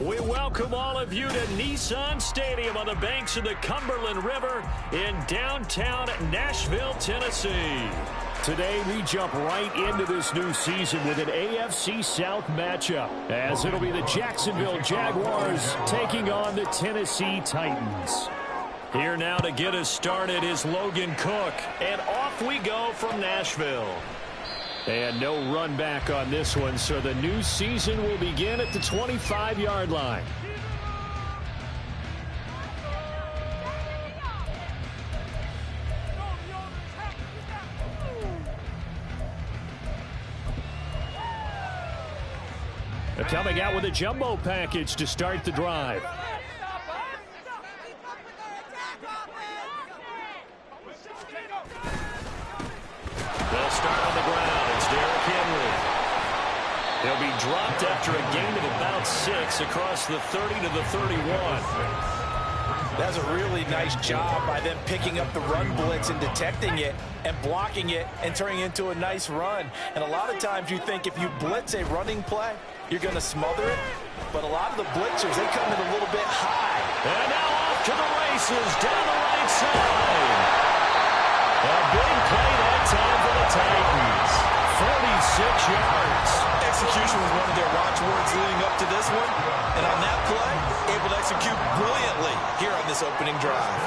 We welcome all of you to Nissan Stadium on the banks of the Cumberland River in downtown Nashville, Tennessee. Today, we jump right into this new season with an AFC South matchup, as it'll be the Jacksonville Jaguars taking on the Tennessee Titans. Here now to get us started is Logan Cook, and off we go from Nashville. And no run back on this one, so the new season will begin at the 25-yard line. They're coming out with a jumbo package to start the drive. They'll start on the ground. It's Derrick Henry. He'll be dropped after a gain of about 6 across the 30 to the 31. That's a really nice job by them picking up the run blitz and detecting it and blocking it and turning it into a nice run. And a lot of times you think if you blitz a running play, you're going to smother it. But a lot of the blitzers, they come in a little bit high. And now off to the races down the right side. A big play that time for the Titans. 46 yards. Execution was one of their watchwords leading up to this one. And on that play, able to execute brilliantly here on this opening drive.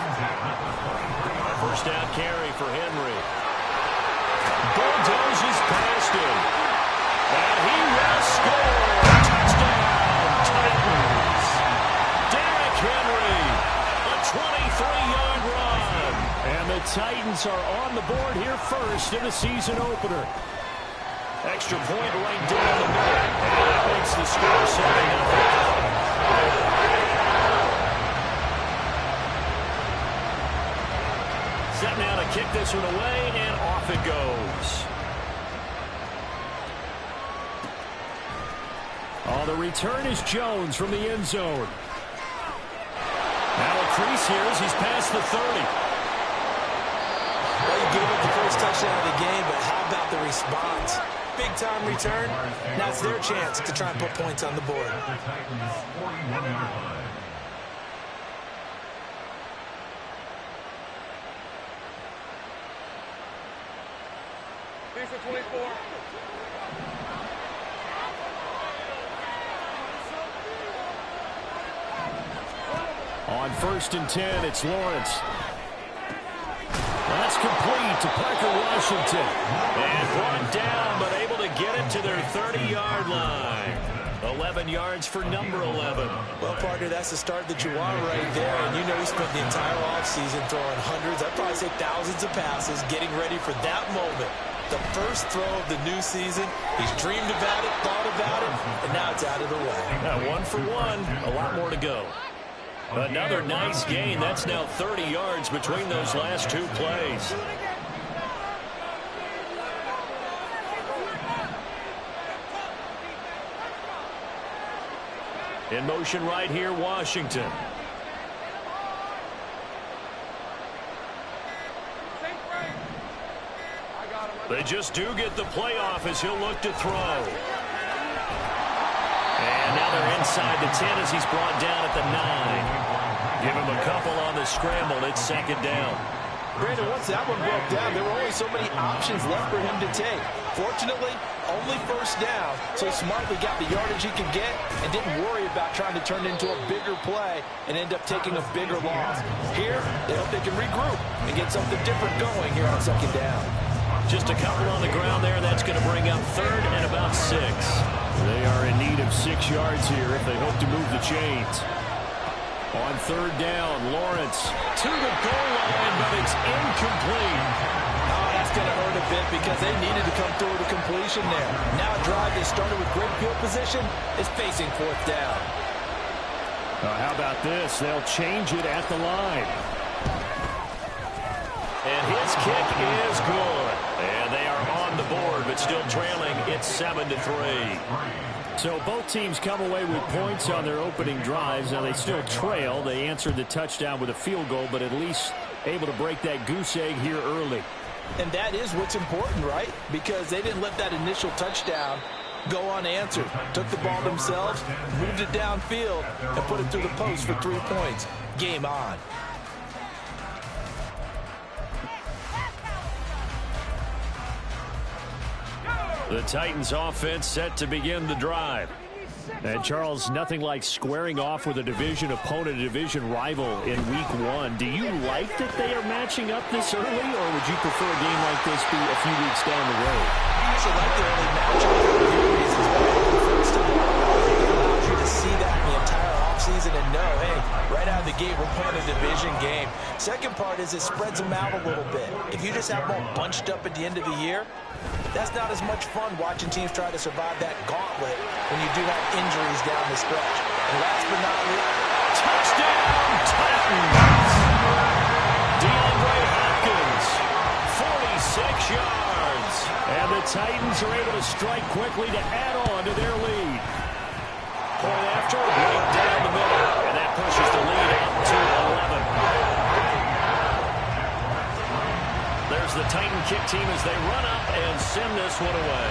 First down carry for Henry. Bulldozes past him. And he will score. Touchdown, Titans. Derrick Henry, a 23-yard run. And the Titans are on the board here first in the season opener. Extra point right down the middle. And that makes the score 7-0. Set now to kick this one away, and off it goes. Oh, the return is Jones from the end zone. Now a crease here as he's past the 30. Well, you gave up the first touchdown of the game, but how about the response? Big-time return. Now it's their chance to try and put points on the board. Here's the 24. On 1st and 10, it's Lawrence. That's complete to Parker Washington. And brought down, but able to get it to their 30-yard line. 11 yards for number 11. Well, Parker, that's the start that you want right there. And you know he spent the entire offseason throwing hundreds, I'd probably say thousands of passes, getting ready for that moment. The first throw of the new season. He's dreamed about it, thought about it, and now it's out of the way. Now 1 for 1, a lot more to go. Another nice gain. That's now 30 yards between those last two plays. In motion right here, Washington. They just do get the playoff as he'll look to throw. And now they're inside the 10 as he's brought down at the 9. Give him a couple on the scramble. It's 2nd down. Brandon, once that one broke down, there were only so many options left for him to take. Fortunately, only 1st down, so smartly got the yardage he could get and didn't worry about trying to turn it into a bigger play and end up taking a bigger loss. Here, they hope they can regroup and get something different going here on 2nd down. Just a couple on the ground there. That's going to bring up 3rd and about 6. They are in need of 6 yards here if they hope to move the chains. On 3rd down, Lawrence to the goal line, but it's incomplete. Oh, that's going to hurt a bit because they needed to come through with a completion there. Now a drive that started with great field position is facing 4th down. How about this? They'll change it at the line. And his kick is good. And they are on the board, but still trailing. It's 7-3. So both teams come away with points on their opening drives. Now they still trail. They answered the touchdown with a field goal, but at least able to break that goose egg here early. And that is what's important, right? Because they didn't let that initial touchdown go unanswered. Took the ball themselves, moved it downfield, and put it through the post for 3 points. Game on. The Titans offense set to begin the drive. And Charles, nothing like squaring off with a division opponent, a division rival in week 1. Do you like that they are matching up this early, or would you prefer a game like this be a few weeks down the road? I usually like the early matchup for a few reasons. First of all, it allows you to see that the entire offseason and know, hey, right out of the gate, we're playing a division game. Second part is it spreads them out a little bit. If you just have them all bunched up at the end of the year, that's not as much fun watching teams try to survive that gauntlet when you do have injuries down the stretch. And last but not least, touchdown Titans! DeAndre Hopkins, 46 yards. And the Titans are able to strike quickly to add on to their lead. Point after, right down the middle. And that pushes the lead up to 11. There's the Titan kick team as they run up and send this one away.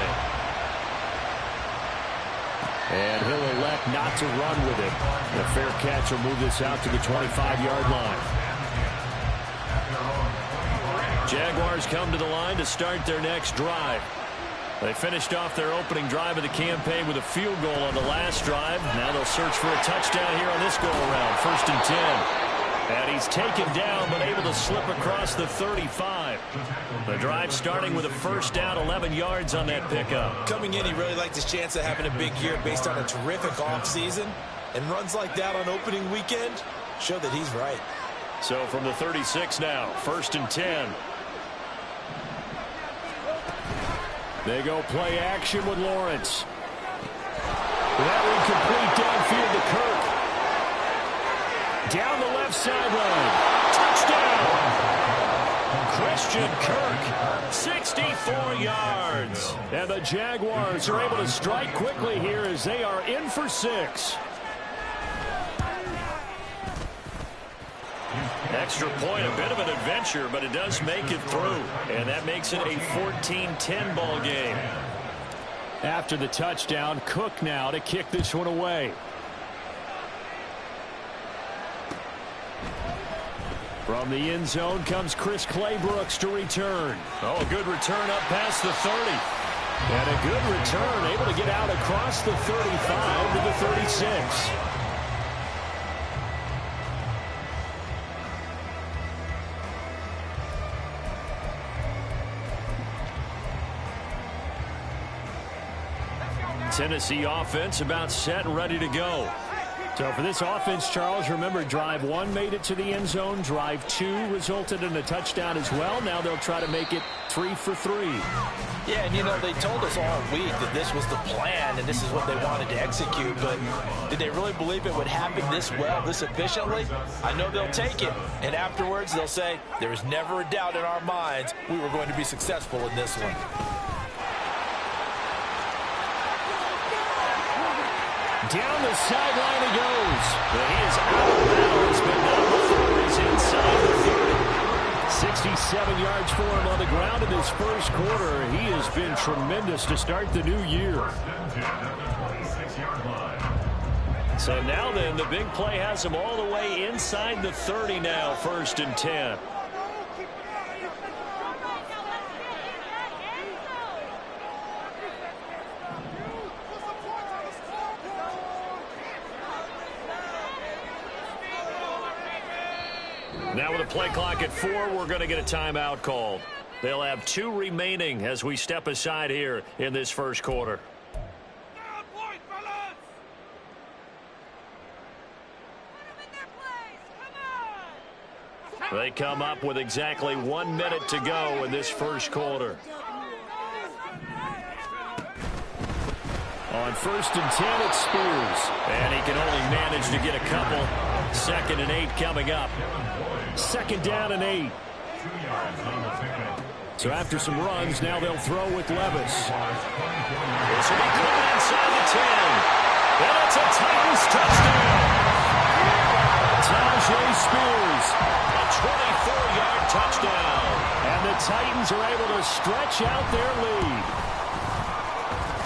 And he'll elect not to run with it. The fair catch will move this out to the 25-yard line. Jaguars come to the line to start their next drive. They finished off their opening drive of the campaign with a field goal on the last drive. Now they'll search for a touchdown here on this go-around. 1st and 10. And he's taken down, but able to slip across the 35. The drive starting with a first down, 11 yards on that pickup. Coming in, he really liked his chance of having a big year based on a terrific offseason. And runs like that on opening weekend show that he's right. So from the 36 now, 1st and 10. They go play action with Lawrence. That one complete downfield to Kirk. Down the left sideline. Touchdown! Christian Kirk, 64 yards. And the Jaguars are able to strike quickly here as they are in for 6. Extra point, a bit of an adventure, but it does make it through. And that makes it a 14-10 ball game. After the touchdown, Cook now to kick this one away. From the end zone comes Chris Claybrooks to return. Oh, a good return up past the 30. And a good return, able to get out across the 35 to the 36. Tennessee offense about set and ready to go. So for this offense, Charles, remember drive 1 made it to the end zone. Drive 2 resulted in a touchdown as well. Now they'll try to make it 3 for 3. Yeah, and you know, they told us all week that this was the plan and this is what they wanted to execute. But did they really believe it would happen this well, this efficiently? I know they'll take it. And afterwards, they'll say, there was never a doubt in our minds we were going to be successful in this one. Down the sideline he goes. But he is out of bounds, but not before he's inside the 30. 67 yards for him on the ground in this first quarter. He has been tremendous to start the new year. So now then, the big play has him all the way inside the 30 now, 1st and 10. Now with a play clock at 4, we're going to get a timeout called. They'll have 2 remaining as we step aside here in this first quarter. They come up with exactly 1 minute to go in this first quarter. On 1st and 10, it's Spears. And he can only manage to get a couple. 2nd and 8 coming up. 2nd down and 8. So after some runs, now they'll throw with Levis. This will be coming inside the 10. And it's a Titans touchdown. Tajay Spears, a 24-yard touchdown. And the Titans are able to stretch out their lead.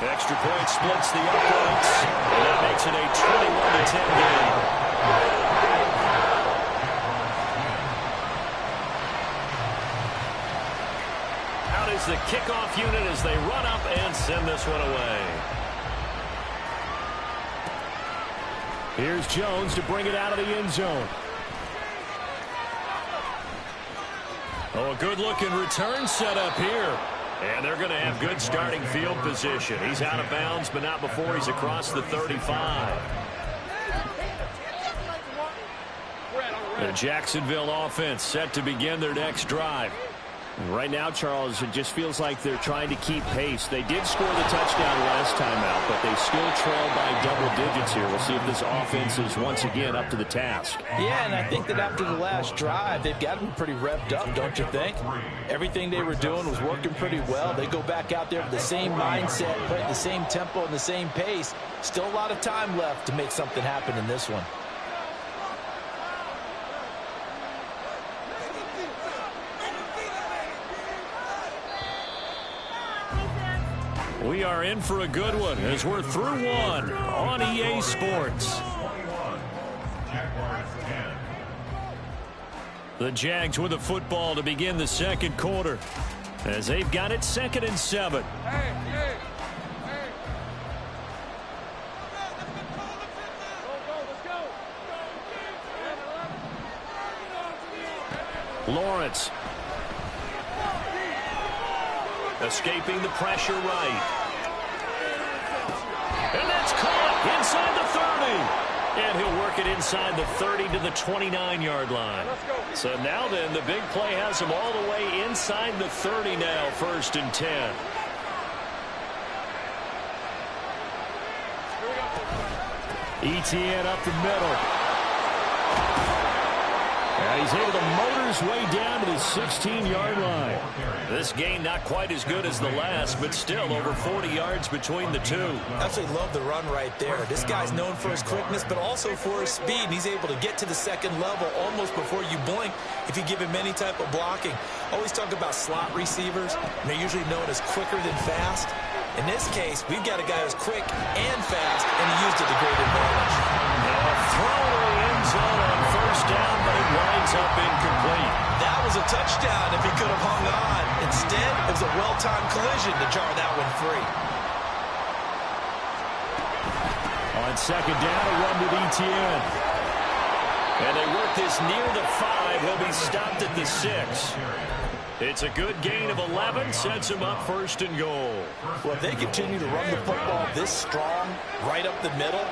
Extra point splits the uprights, and that makes it a 21-10 game. Out is the kickoff unit as they run up and send this one away. Here's Jones to bring it out of the end zone. Oh, a good-looking return set up here. And they're going to have good starting field position. He's out of bounds, but not before he's across the 35. The Jacksonville offense set to begin their next drive. Right now, Charles, it just feels like they're trying to keep pace. They did score the touchdown last time out, but they still trail by double digits here. We'll see if this offense is once again up to the task. Yeah, and I think that after the last drive, they've got to be pretty revved up, don't you think? Everything they were doing was working pretty well. They go back out there with the same mindset, playing the same tempo and the same pace. Still a lot of time left to make something happen in this one. We are in for a good one as we're through one on EA Sports. The Jags with the football to begin the second quarter as they've got it 2nd and 7. Lawrence. Escaping the pressure right. And that's caught inside the 30. And he'll work it inside the 30 to the 29-yard line. So now then, the big play has him all the way inside the 30 now, 1st and 10. Etienne up the middle. And he's able to motor his way down to the 16-yard line. This game not quite as good as the last, but still over 40 yards between the two. Absolutely love the run right there. This guy's known for his quickness, but also for his speed. And he's able to get to the second level almost before you blink if you give him any type of blocking. Always talk about slot receivers, and they're usually known as quicker than fast. In this case, we've got a guy who's quick and fast, and he used it to great advantage. Now throw to the end zone on 1st down, but it winds up incomplete. That was a touchdown if he could have hung on. Instead, it was a well-timed collision to jar that one free. On 2nd down, a run with Etienne. And they work this near the 5. He'll be stopped at the 6. It's a good gain of 11, sets him up 1st and goal. Well, if they continue to run the football this strong, right up the middle,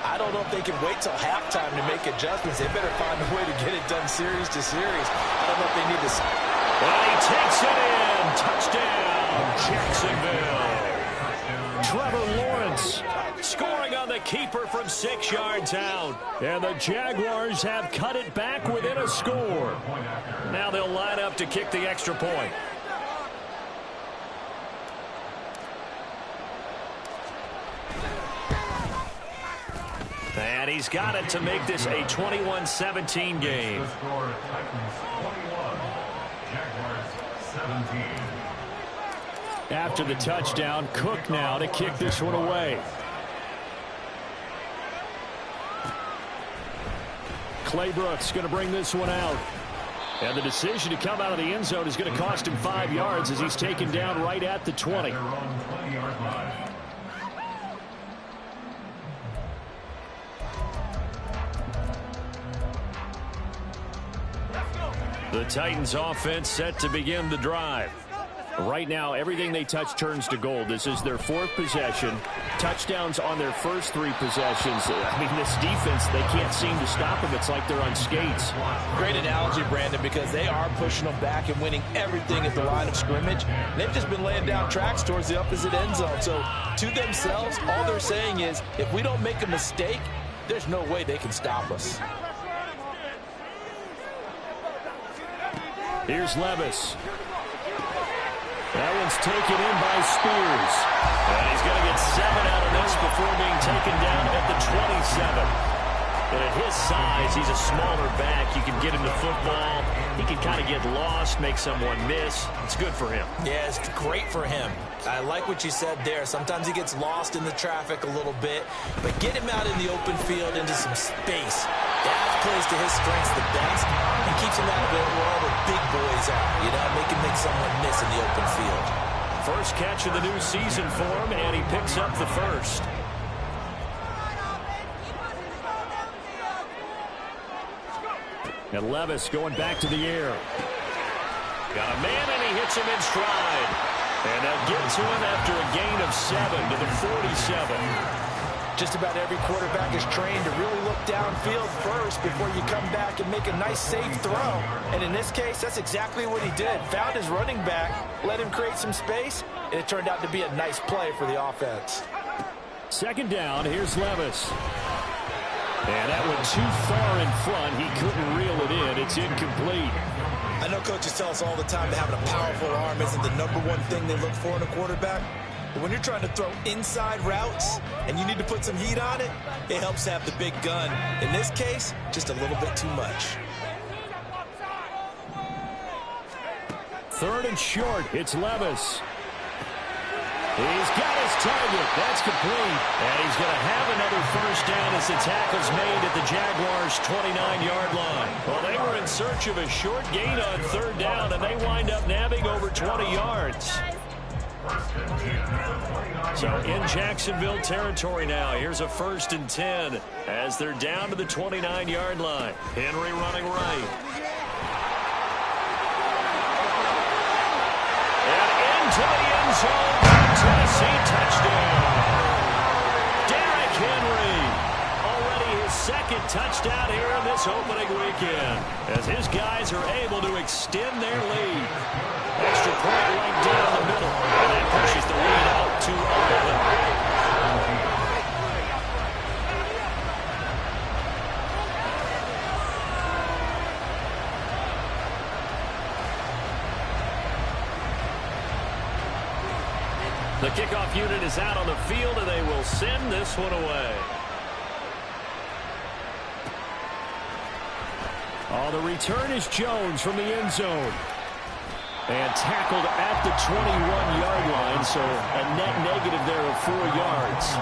I don't know if they can wait till halftime to make adjustments. They better find a way to get it done series to series. I don't know if they need to. Well, he takes it in. Touchdown, Jacksonville. Trevor Lawrence scoring on the keeper from 6 yards out. And the Jaguars have cut it back within a score. Now they'll line up to kick the extra point. And he's got it to make this a 21-17 game. After the touchdown, Cook now to kick this one away. Clay Brooks going to bring this one out. And the decision to come out of the end zone is going to cost him 5 yards as he's taken down right at the 20. The Titans offense set to begin the drive. Right now, everything they touch turns to gold. This is their 4th possession. Touchdowns on their first 3 possessions. I mean, this defense, they can't seem to stop them. It's like they're on skates. Great analogy, Brandon, because they are pushing them back and winning everything at the line of scrimmage. They've just been laying down tracks towards the opposite end zone. So, to themselves, all they're saying is, if we don't make a mistake, there's no way they can stop us. Here's Levis. That one's taken in by Spears. And he's going to get 7 out of this before being taken down at the 27. And at his size, he's a smaller back. You can get him to football. He can kind of get lost, make someone miss. It's good for him. Yeah, it's great for him. I like what you said there. Sometimes he gets lost in the traffic a little bit, but get him out in the open field into some space. That plays to his strengths the best and keeps him out of it where all the big boys are. You know, make someone miss in the open field. First catch of the new season for him, and he picks up the first. And Levis going back to the air. Got a man, and he hits him in stride. And they'll get to him after a gain of 7 to the 47. Just about every quarterback is trained to really look downfield first before you come back and make a nice, safe throw. And in this case, that's exactly what he did. Found his running back, let him create some space, and it turned out to be a nice play for the offense. Second down, here's Levis. And that went too far in front. He couldn't reel it in. It's incomplete. I know coaches tell us all the time that having a powerful arm isn't the #1 thing they look for in a quarterback. But when you're trying to throw inside routes and you need to put some heat on it, it helps to have the big gun. In this case, just a little bit too much. Third and short, it's Levis. He's got his target. That's complete. And he's going to have another first down as the tackle's made at the Jaguars' 29-yard line. Well, they were in search of a short gain on third down, and they wind up nabbing over 20 yards. So in Jacksonville territory now. Here's a 1st and 10 as they're down to the 29-yard line. Henry running right. And into the end zone. Tennessee touchdown. Derrick Henry. Already his second touchdown here in this opening weekend as his guys are able to extend their lead. Extra point right down the middle. And that pushes the lead out to 11. The kickoff unit is out on the field, and they will send this one away. Oh, the return is Jones from the end zone. And tackled at the 21-yard line, so a net negative there of 4 yards.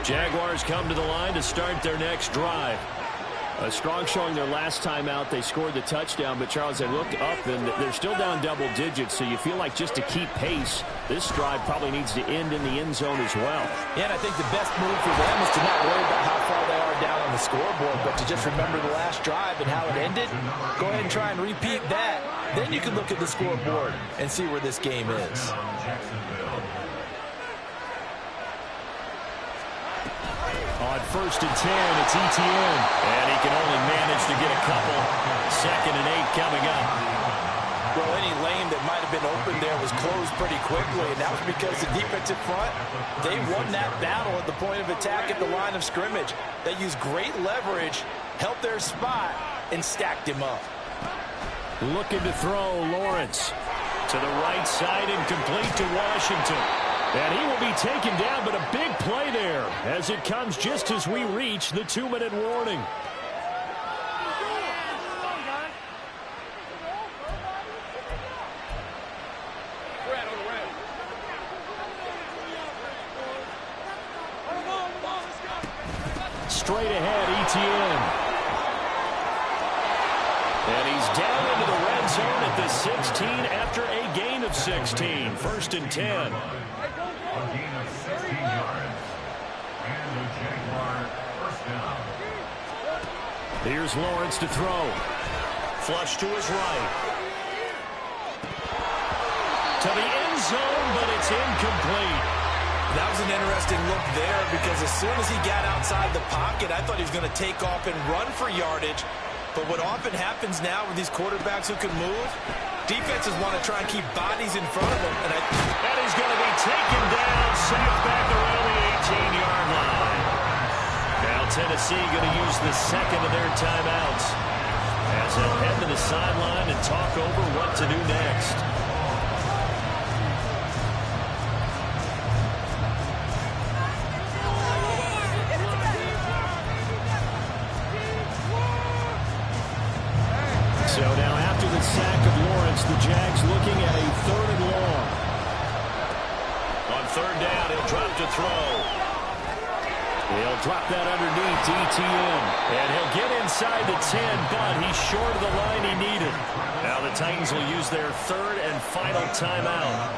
Jaguars come to the line to start their next drive. A strong showing their last time out. They scored the touchdown, but Charles, they look up, and they're still down double digits, so you feel like just to keep pace, this drive probably needs to end in the end zone as well. Yeah, and I think the best move for them is to not worry about how far they are down on the scoreboard, but to just remember the last drive and how it ended. Go ahead and try and repeat that. Then you can look at the scoreboard and see where this game is. On 1st and 10, it's Etienne. And he can only manage to get a couple. 2nd and 8 coming up. Well, any lane that might have been open there was closed pretty quickly, and that was because the defensive front, they won that battle at the point of attack at the line of scrimmage. They used great leverage, helped their spot, and stacked him up. Looking to throw, Lawrence. To the right side and complete to Washington. And he will be taken down, but a big play there as it comes just as we reach the 2-minute warning. Straight ahead, Etienne. And he's down into the red zone at the 16 after a gain of 16. 1st and 10. Here's Lawrence to throw. Flush to his right. To the end zone, but it's incomplete. That was an interesting look there because as soon as he got outside the pocket, I thought he was going to take off and run for yardage. But what often happens now with these quarterbacks who can move, defenses want to try and keep bodies in front of them. And he's going to be taken down, sacked back around the 18-yard line. Now Tennessee going to use the second of their timeouts as they head to the sideline and talk over what to do next. So now after the sack of Lawrence, the Jags looking at a 3rd and long. On 3rd down, he'll drop to throw. He'll drop that underneath to ETN. And he'll get inside the 10, but he's short of the line he needed. Now the Titans will use their 3rd and final timeout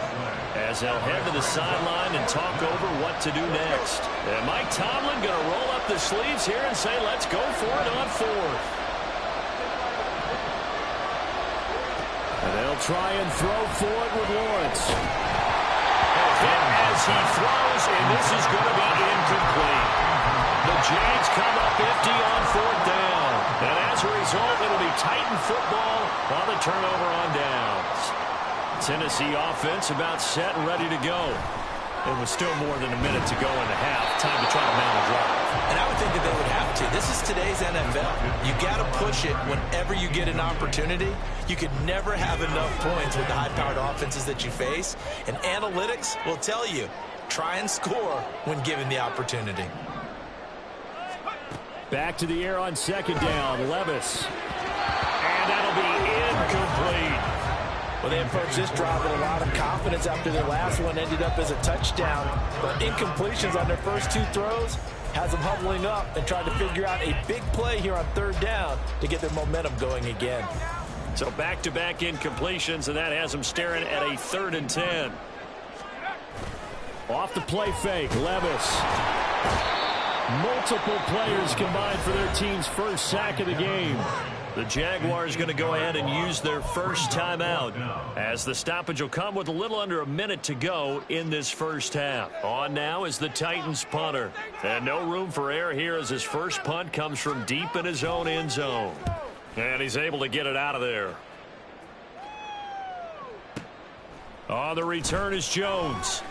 as they'll head to the sideline and talk over what to do next. And Mike Tomlin going to roll up the sleeves here and say, let's go for it on 4th. And they'll try and throw for it with Lawrence. Hit as he throws, and this is going to be incomplete. The Jags come up empty on 4th down. And as a result, it'll be Titan football on the turnover on downs. Tennessee offense about set and ready to go. It was still more than a minute to go in the half. Time to try to mount a drive. And I would think that they would have to. This is today's NFL. You got to push it whenever you get an opportunity. You could never have enough points with the high-powered offenses that you face. And analytics will tell you, try and score when given the opportunity. Back to the air on 2nd down. Levis. And that'll be incomplete. Well, they approached this drive with a lot of confidence after their last one ended up as a touchdown. But incompletions on their first 2 throws has them huddling up and trying to figure out a big play here on 3rd down to get their momentum going again. So back-to-back incompletions, and that has them staring at a 3rd and 10. Off the play fake, Levis. Multiple players combined for their team's first sack of the game. The Jaguars going to go ahead and use their first timeout as the stoppage will come with a little under a minute to go in this first half. On now is the Titans punter. And no room for error here as his first punt comes from deep in his own end zone. And he's able to get it out of there. On the return is Jones.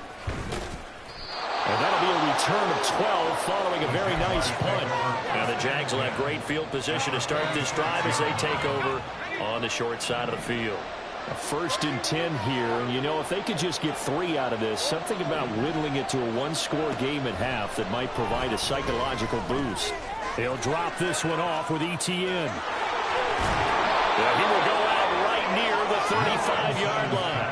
And that'll be a return of 12 following a very nice punt. Now the Jags will have great field position to start this drive as they take over on the short side of the field. A 1st and 10 here, and you know, if they could just get 3 out of this, something about whittling it to a 1-score game at half that might provide a psychological boost. They'll drop this one off with ETN. Yeah, he will go out right near the 35-yard line.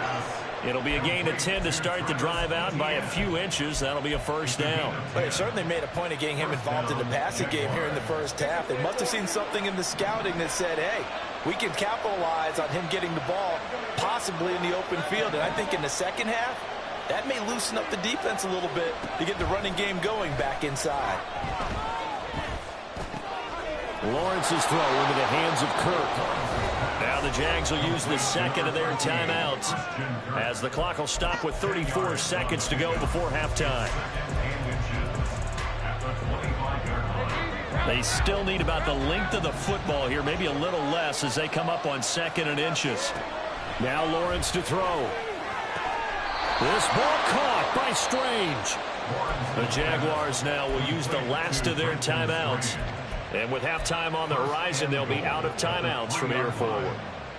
It'll be a gain of 10 to start the drive out by a few inches. That'll be a first down. Well, they certainly made a point of getting him involved in the passing game here in the first half. They must have seen something in the scouting that said, hey, we can capitalize on him getting the ball possibly in the open field. And I think in the second half, that may loosen up the defense a little bit to get the running game going back inside. Lawrence's throw into the hands of Kirk. Now the Jags will use the second of their timeouts as the clock will stop with 34 seconds to go before halftime. They still need about the length of the football here, maybe a little less as they come up on 2nd and inches. Now Lawrence to throw. This ball caught by Strange. The Jaguars now will use the last of their timeouts. And with halftime on the horizon, they'll be out of timeouts from here forward.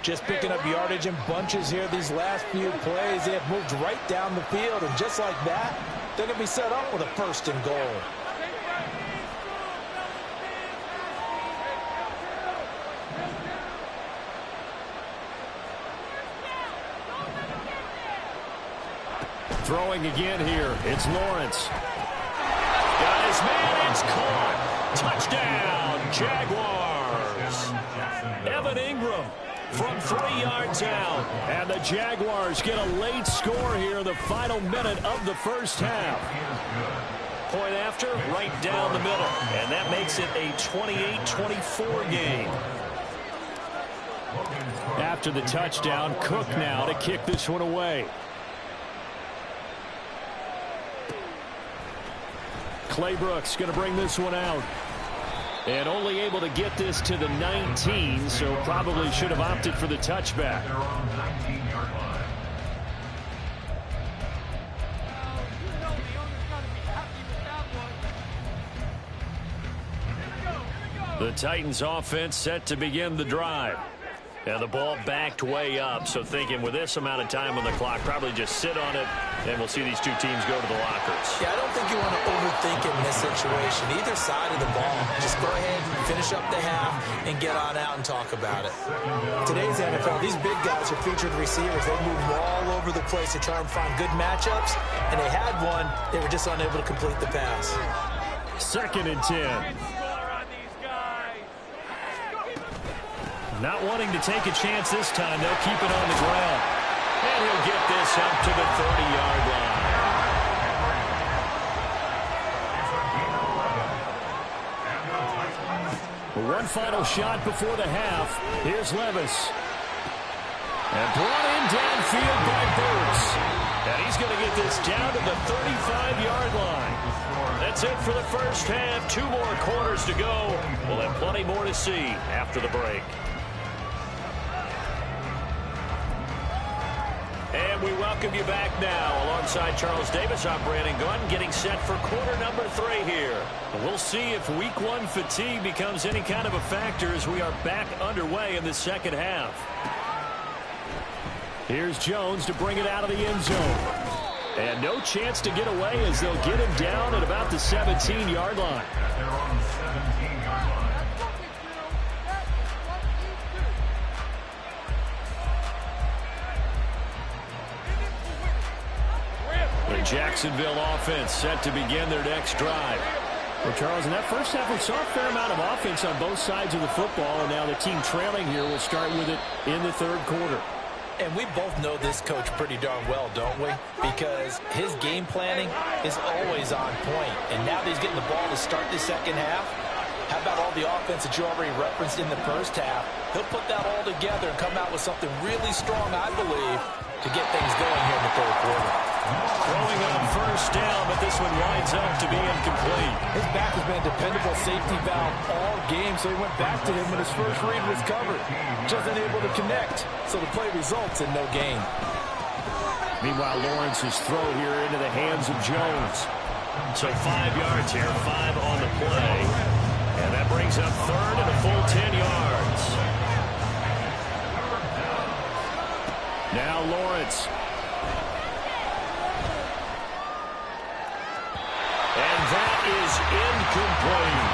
Just picking up yardage in bunches here these last few plays. They have moved right down the field, and just like that, they're going to be set up with a 1st and goal. Throwing again here, it's Lawrence. Got his man, it's caught. Touchdown, Jaguars. Evan Ingram from 3 yards out. And the Jaguars get a late score here in the final minute of the first half. Point after, right down the middle. And that makes it a 28-24 game. After the touchdown, Cook now to kick this one away. Claybrooks going to bring this one out. And only able to get this to the 19, so probably should have opted for the touchback. The Titans offense set to begin the drive. And the ball backed way up, so thinking with this amount of time on the clock, probably just sit on it, and we'll see these two teams go to the lockers. Yeah, I don't think you want to overthink it in this situation. Either side of the ball, just go ahead and finish up the half and get on out and talk about it. Today's NFL, these big guys are featured receivers. They move all over the place to try and find good matchups, and they had one. They were just unable to complete the pass. 2nd and 10. Not wanting to take a chance this time. They'll keep it on the ground. And he'll get this up to the 30-yard line. One final shot before the half. Here's Levis. And brought in downfield by Burks. And he's going to get this down to the 35-yard line. That's it for the first half. 2 more quarters to go. We'll have plenty more to see after the break. And we welcome you back now. Alongside Charles Davis, I'm Brandon Gunn, getting set for quarter number 3 here. We'll see if week 1 fatigue becomes any kind of a factor as we are back underway in the second half. Here's Jones to bring it out of the end zone. And no chance to get away as they'll get him down at about the 17-yard line. The Jacksonville offense set to begin their next drive. Well, Charles, in that first half, we saw a fair amount of offense on both sides of the football, and now the team trailing here will start with it in the 3rd quarter. And we both know this coach pretty darn well, don't we? Because his game planning is always on point. And now that he's getting the ball to start the second half, how about all the offense that you already referenced in the first half? He'll put that all together and come out with something really strong, I believe, to get things going here in the 3rd quarter. Throwing on first down, but this one winds up to be incomplete. His back has been a dependable safety valve all game, so he went back to him when his first read was covered. Just unable to connect, so the play results in no gain. Meanwhile, Lawrence's throw here into the hands of Jones. So 5 yards here, 5 on the play. And that brings up 3rd and a full 10 yards. Now Lawrence. And that is incomplete.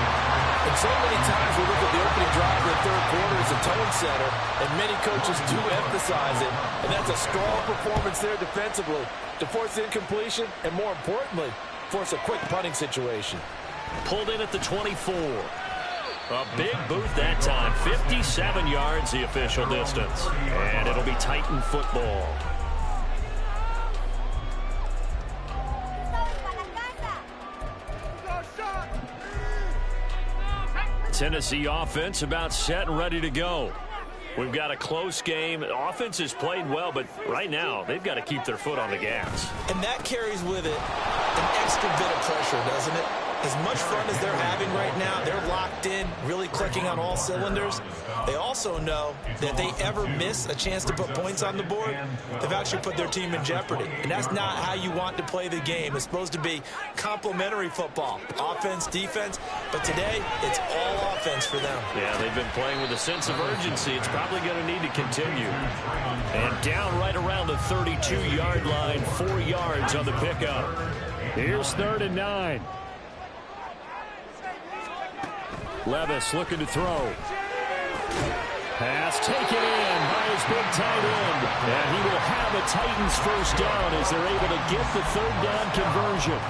And so many times we look at the opening drive of the 3rd quarter as a tone setter, and many coaches do emphasize it. And that's a strong performance there defensively to force incompletion and, more importantly, force a quick punting situation. Pulled in at the 24. A big boot that time. 57 yards the official distance. And it'll be Titan football. Tennessee offense about set and ready to go. We've got a close game. Offense has played well, but right now they've got to keep their foot on the gas. And that carries with it an extra bit of pressure, doesn't it? As much fun as they're having right now, they're locked in, really clicking on all cylinders. They also know that if they ever miss a chance to put points on the board, they've actually put their team in jeopardy. And that's not how you want to play the game. It's supposed to be complementary football, offense, defense. But today, it's all offense for them. Yeah, they've been playing with a sense of urgency. It's probably going to need to continue. And down right around the 32-yard line, 4 yards on the pickup. Here's 3rd and 9. Levis looking to throw. Pass taken in by his big tight end. And he will have a Titans first down as they're able to get the 3rd down conversion.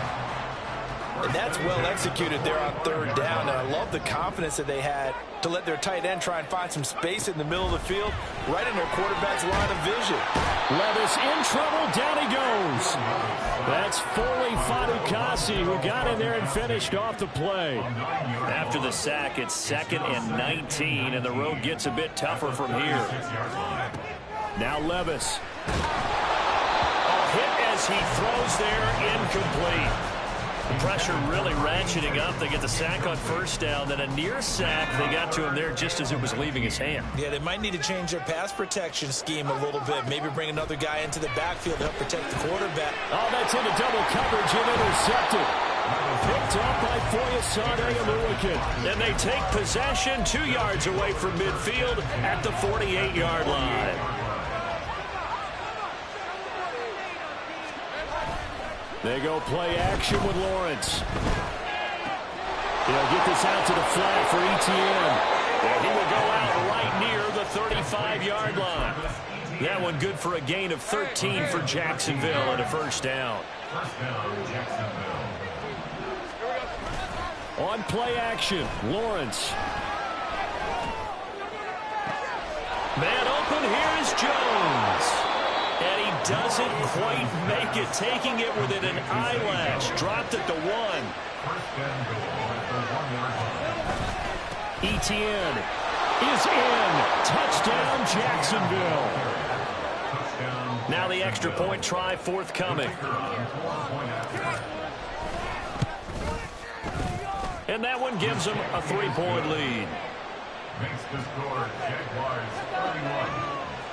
And that's well executed there on 3rd down. And I love the confidence that they had to let their tight end try and find some space in the middle of the field, right in their quarterback's line of vision. Levis in trouble. Down he goes. That's Foley Fadukasi who got in there and finished off the play. After the sack, it's 2nd and 19, and the road gets a bit tougher from here. Now Levis. A hit as he throws there, incomplete. The pressure really ratcheting up. They get the sack on first down, then a near sack. They got to him there just as it was leaving his hand. Yeah, they might need to change their pass protection scheme a little bit. Maybe bring another guy into the backfield to help protect the quarterback. Oh, that's into double coverage and intercepted. Picked up by Foyesade Aluakin. And they take possession 2 yards away from midfield at the 48-yard line. They go play action with Lawrence. He'll get this out to the flat for Etienne. And he will go out right near the 35-yard line. That one good for a gain of 13 for Jacksonville and a first down. On play action, Lawrence. Man open, here is Jones. And he doesn't quite make it, taking it within an eyelash. Dropped at the 1. Etienne is in. Touchdown, Jacksonville. Now the extra point try forthcoming. And that one gives them a 3-point lead. Makes the score Jaguars 31,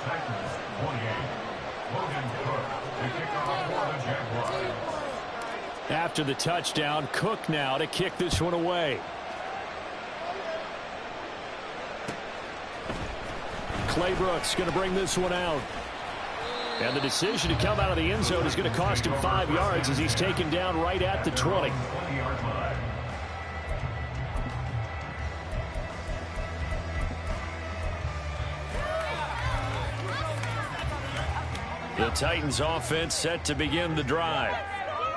Titans 28. Logan Cook, the kickoff for the Jaguars. After the touchdown, Cook now to kick this one away. Clay Brooks going to bring this one out. And the decision to come out of the end zone is going to cost him 5 yards as he's taken down right at the 20. The Titans offense set to begin the drive.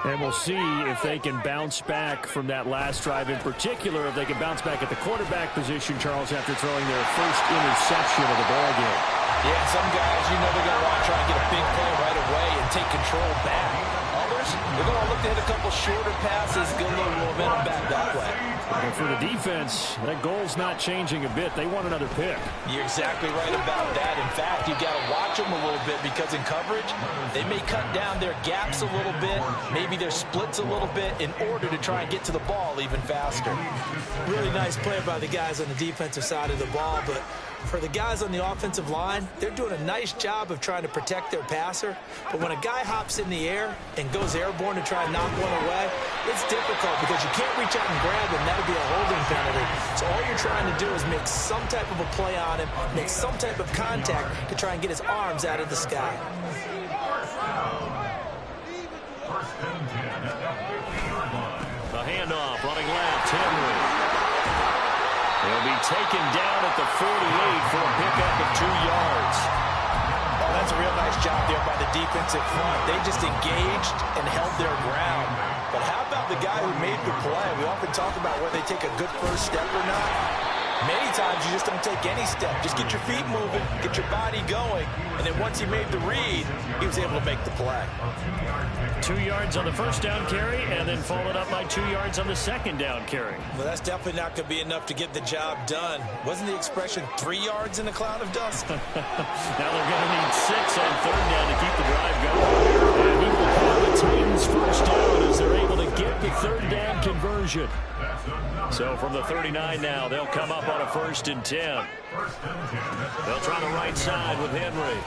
And we'll see if they can bounce back from that last drive, in particular if they can bounce back at the quarterback position, Charles, after throwing their first interception of the ball game. Yeah, some guys, you know, they're going to want to try and get a big play right away and take control back. Others, they're going to look to hit a couple shorter passes, get a little momentum back that way. And for the defense, that goal's not changing a bit. They want another pick. You're exactly right about that. In fact, you've got to watch them a little bit because in coverage, they may cut down their gaps a little bit, maybe their splits a little bit in order to try and get to the ball even faster. Really nice play by the guys on the defensive side of the ball, but for the guys on the offensive line, they're doing a nice job of trying to protect their passer. But when a guy hops in the air and goes airborne to try and knock one away, it's difficult because you can't reach out and grab him. That'll be a holding penalty. So all you're trying to do is make some type of a play on him, make some type of contact to try and get his arms out of the sky. The handoff, running left, Henry. He'll be taken down at the 48 for a pickup of 2 yards. Oh, that's a real nice job there by the defensive front. They just engaged and held their ground. But how about the guy who made the play? We often talk about whether they take a good first step or not. Many times you just don't take any step. Just get your feet moving, get your body going, and then once he made the read, he was able to make the play. 2 yards on the first down carry, and then followed up by 2 yards on the second down carry. Well, that's definitely not going to be enough to get the job done. Wasn't the expression 3 yards in a cloud of dust? Now they're going to need 6 on third down to keep the drive going. And he will have the Titans first down as they're able to get the third down conversion. So from the 39 now, they'll come up on a 1st and 10. They'll try the right side with Henry.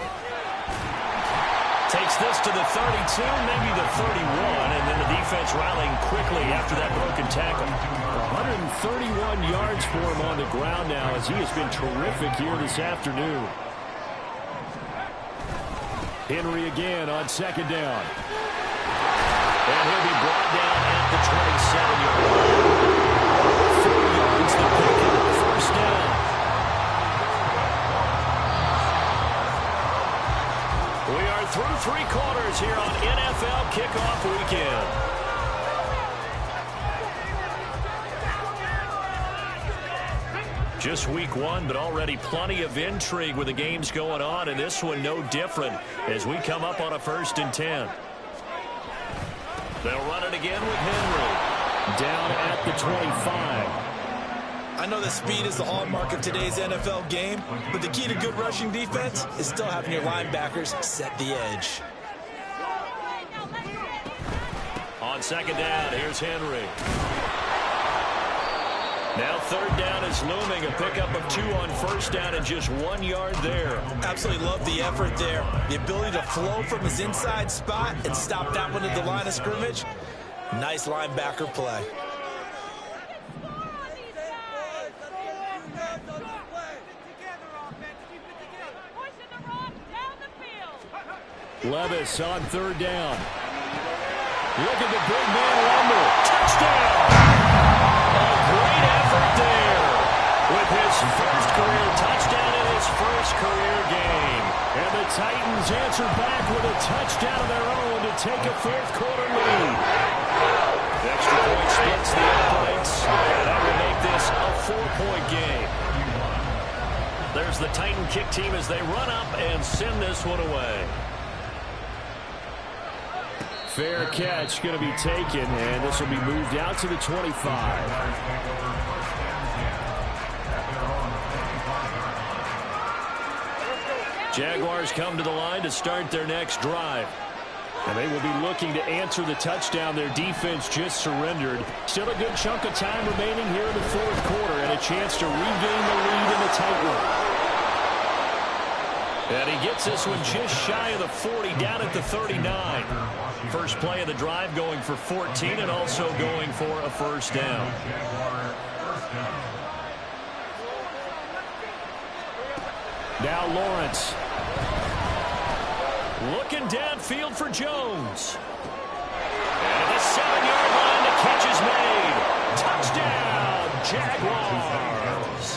Takes this to the 32, maybe the 31, and then the defense rallying quickly after that broken tackle. 131 yards for him on the ground now as he has been terrific here this afternoon. Henry again on second down. And he'll be brought down at the 27-yard line. 4 yards to pick up, first down. We are through 3 quarters here on NFL Kickoff Weekend. Just week 1, but already plenty of intrigue with the games going on, and this one no different as we come up on a 1st and 10. They'll run it again with Henry. Down at the 25. I know that speed is the hallmark of today's NFL game, but the key to good rushing defense is still having your linebackers set the edge. On second down, here's Henry. Now third down is looming, a pickup of 2 on first down and just 1 yard there. Absolutely love the effort there. The ability to flow from his inside spot and stop that one at the line of scrimmage. Nice linebacker play. Levis on third down. Look at the big man rumble. Touchdown! A great effort there with his first career touchdown in his first career game. And the Titans answer back with a touchdown of their own to take a fourth quarter lead. Extra point splits the uprights. And that will make this a 4-point game. There's the Titan kick team as they run up and send this one away. Fair catch going to be taken, and this will be moved out to the 25. Jaguars come to the line to start their next drive. And they will be looking to answer the touchdown their defense just surrendered. Still a good chunk of time remaining here in the fourth quarter and a chance to regain the lead in the tight one. And he gets this one just shy of the 40, down at the 39. First play of the drive going for 14 and also going for a first down. Now Lawrence. Looking downfield for Jones. And at the 7-yard line, the catch is made. Touchdown, Jaguars.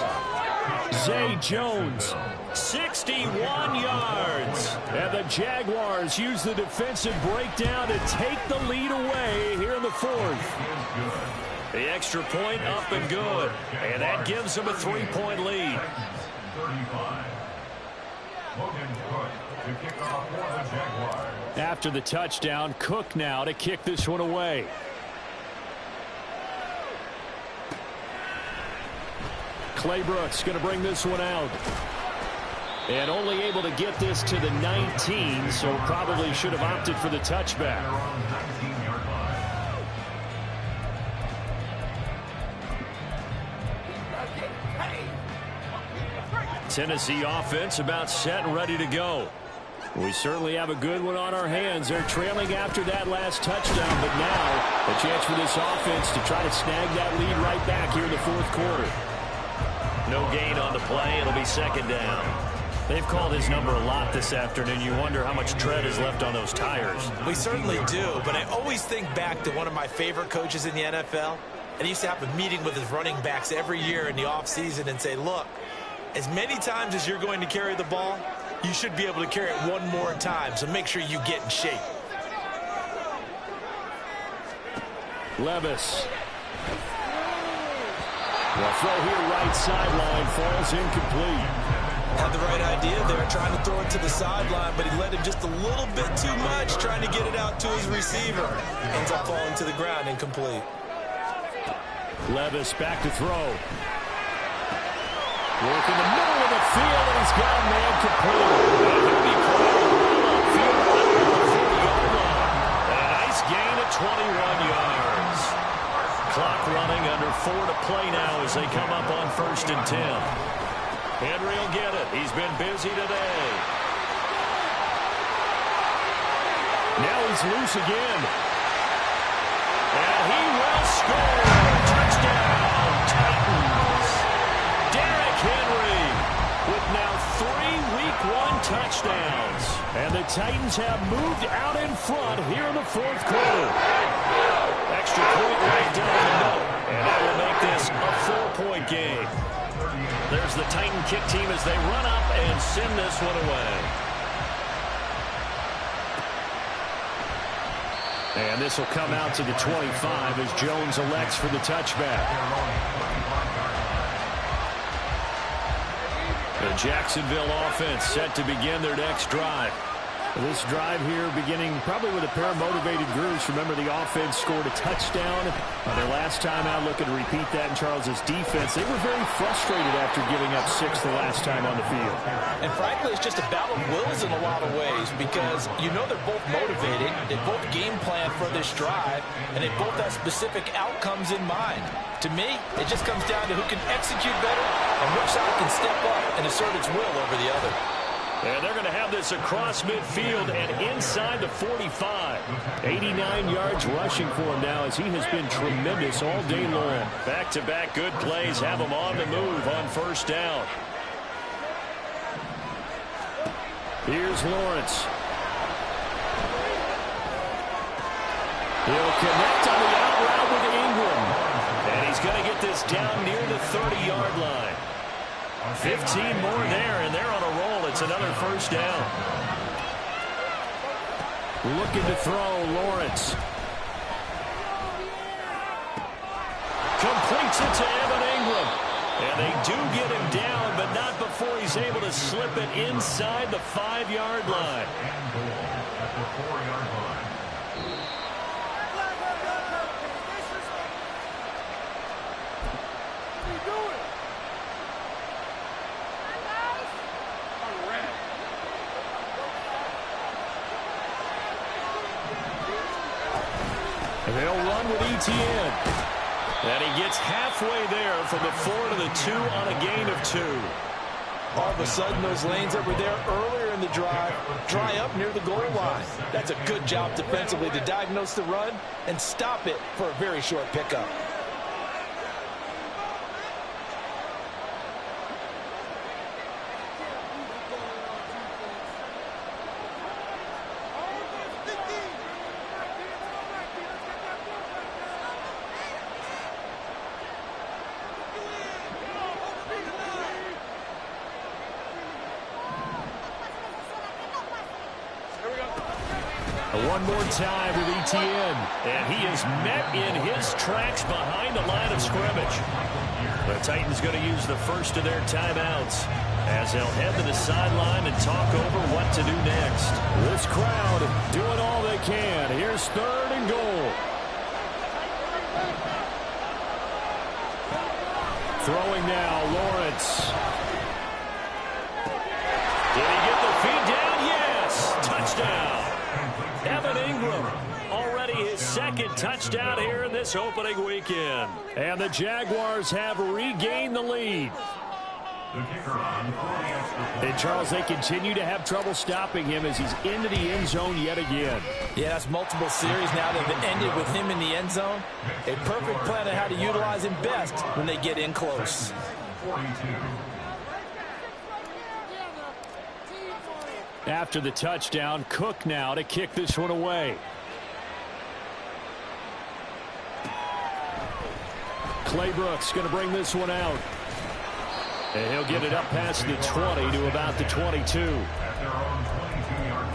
Zay Jones, 61 yards. And the Jaguars use the defensive breakdown to take the lead away here in the fourth. The extra point up and good. And that gives them a 3-point lead. After the touchdown, Cook now to kick this one away. Clay Brooks going to bring this one out. And only able to get this to the 19, so probably should have opted for the touchback. Tennessee offense about set and ready to go. We certainly have a good one on our hands. They're trailing after that last touchdown, but now a chance for this offense to try to snag that lead right back here in the fourth quarter. No gain on the play. It'll be second down. They've called his number a lot this afternoon. You wonder how much tread is left on those tires. We certainly do, but I always think back to one of my favorite coaches in the NFL. And he used to have a meeting with his running backs every year in the offseason and say, look, as many times as you're going to carry the ball, you should be able to carry it one more time, so make sure you get in shape. Levis. The throw here right sideline falls incomplete. Had the right idea there, trying to throw it to the sideline, but he let him just a little bit too much, trying to get it out to his receiver. Ends up falling to the ground, incomplete. Levis back to throw. Work in the middle of the field, and he's got a man complete. He'll be field and a nice gain of 21 yards. Clock running, under 4 to play now as they come up on 1st and 10. Henry will get it. He's been busy today. Now he's loose again. And he will score. Touchdown, Titans. Derrick Henry with now 3 Week 1 touchdowns. And the Titans have moved out in front here in the fourth quarter. Extra point right down the middle. And that will make this a 4-point game. There's the Titan kick team as they run up and send this one away. And this will come out to the 25 as Jones elects for the touchback. The Jacksonville offense set to begin their next drive. This drive here beginning probably with a pair of motivated groups. Remember, the offense scored a touchdown their last time out. Looking to repeat that in Charles's defense. They were very frustrated after giving up 6 the last time on the field. And frankly, it's just a battle of wills in a lot of ways because you know they're both motivated. They both game plan for this drive, and they both have specific outcomes in mind. To me, it just comes down to who can execute better and which side can step up and assert its will over the other. And they're going to have this across midfield and inside the 45. 89 yards rushing for him now as he has been tremendous all day long. Back-to-back good plays have him on the move on first down. Here's Lawrence. He'll connect on the out route with Ingram. And he's going to get this down near the 30-yard line. 15 more there, and they're on a roll. It's another first down. Looking to throw, Lawrence. Completes it to Evan Ingram. And they do get him down, but not before he's able to slip it inside the 5-yard line. At the 4-yard line. And they'll run with Etienne. And he gets halfway there from the 4 to the 2 on a gain of 2. All of a sudden, those lanes that were there earlier in the drive dry up near the goal line. That's a good job defensively to diagnose the run and stop it for a very short pickup. One more time with Etienne. And he is met in his tracks behind the line of scrimmage. The Titans going to use the first of their timeouts as they'll head to the sideline and talk over what to do next. This crowd doing all they can. Here's 3rd and goal. Throwing now, Lawrence. Did he get the feed down? Yes. Touchdown. Evan Ingram, already his 2nd touchdown here in this opening weekend. And the Jaguars have regained the lead. And, Charles, they continue to have trouble stopping him as he's into the end zone yet again. Yeah, that's multiple series now that have ended with him in the end zone. A perfect plan on how to utilize him best when they get in close. 42. After the touchdown, Cook now to kick this one away. Clay Brooks going to bring this one out. And he'll get it up past the 20 to about the 22. At their own 22-yard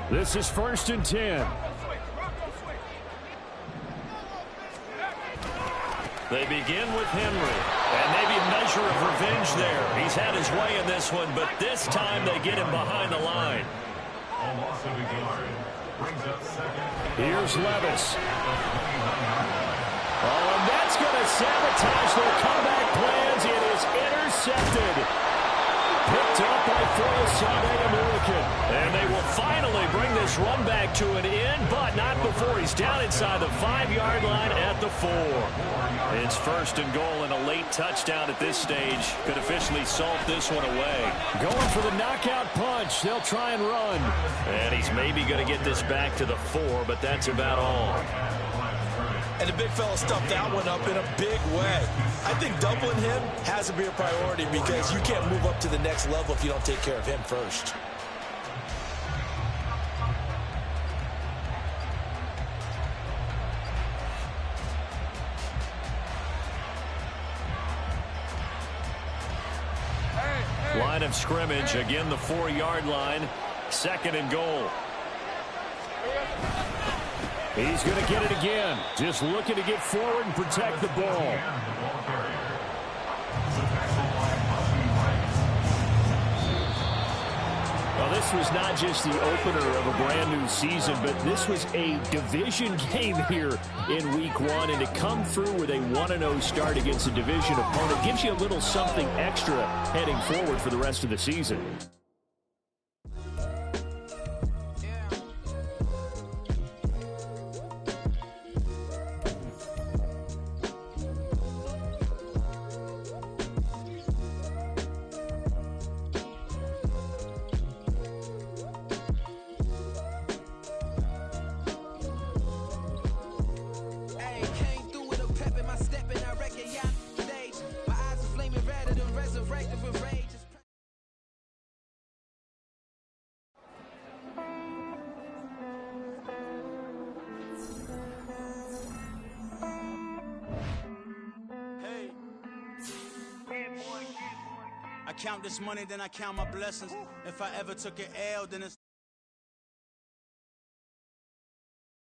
line. This is 1st and 10. They begin with Henry, and maybe a measure of revenge there. He's had his way in this one, but this time they get him behind the line. A loss of a yard. Brings up 2nd. Here's Levis. Oh, and that's going to sabotage their comeback plans. It is intercepted. Picked up by Flores American. And they will finally bring this run back to an end, but not before he's down inside the 5-yard line at the 4. It's 1st and goal, and a late touchdown at this stage could officially salt this one away. Going for the knockout punch. They'll try and run. And he's maybe going to get this back to the 4, but that's about all. And the big fella stuffed that one up in a big way. I think doubling him has to be a priority because you can't move up to the next level if you don't take care of him first. Line of scrimmage, again the 4-yard line, 2nd and goal. He's going to get it again. Just looking to get forward and protect the ball. Well, this was not just the opener of a brand new season, but this was a division game here in week 1. And to come through with a 1-0 start against a division opponent gives you a little something extra heading forward for the rest of the season. count this money, then I count my blessings. If I ever took an L, then it's